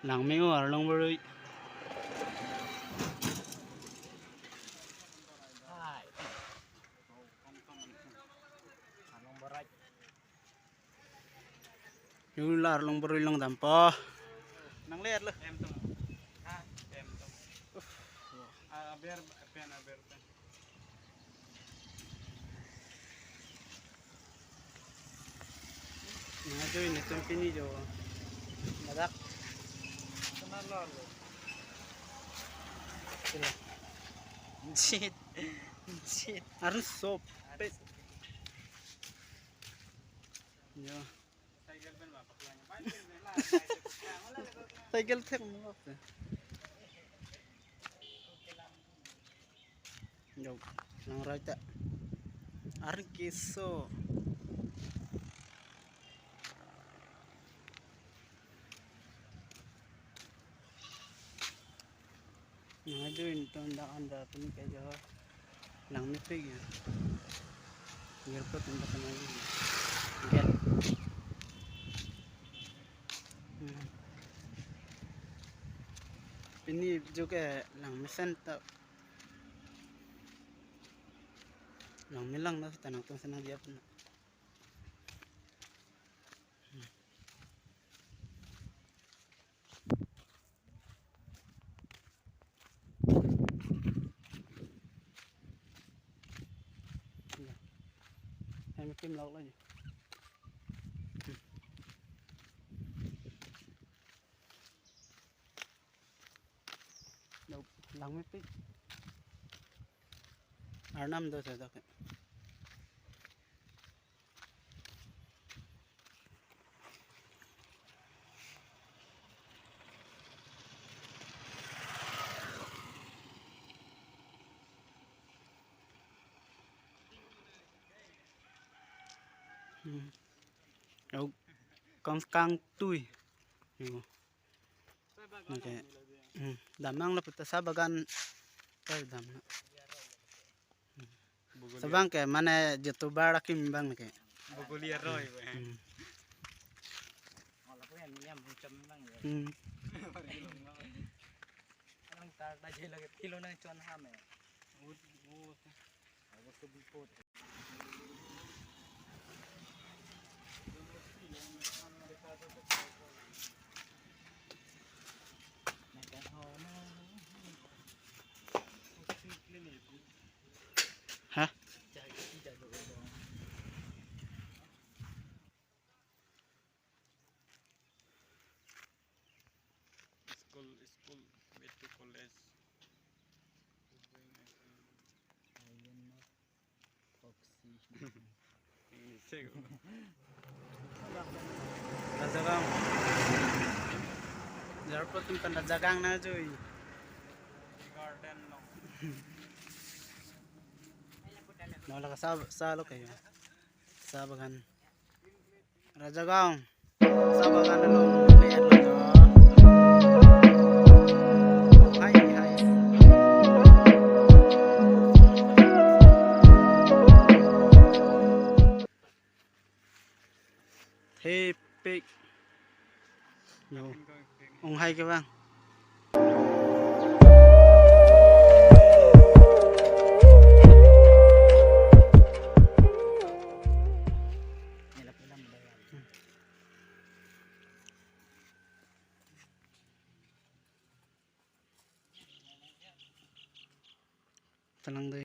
Lang mi or long beri. Yular long beri long dampo. Nang lihat loh. Em tum. Em tum. Biar pen. Nah, jo ini tumpini jo. Badak. Kenal lo. Jit. Harus sop. Ya. Cycle tek mo. Yo, nang raja. Arin kiso. Ngajuin to anda pun kayo lang mipig ya. Ngirpot anda kan lagi. Get. Ini juga lang misen to. Lang milang na tanang tong sana dia pun. Em kim lọc lên. Đâu, lang mấy pít. Arnam đâu rồi đó. Đâu, con căng tui. Okay. Damang na puta sa bagan ay dam na. Sabang ke mana youtuber akim bang ke. Bugulia roy. Wala po yan, miyam, mucham lang yan. Anong tarta dyan lagi, kilo ng chuan hame. Gusto bipot. Hah? School, meet college. Rajagang. Jarpot yung pandajagang na joy. Garden no. Nawala ka salo kayo. Sabagan. Rajagang. Sabagan na long lihat lo. Hai. Hey pig. Yo. Hai ke bang. Tenang deh.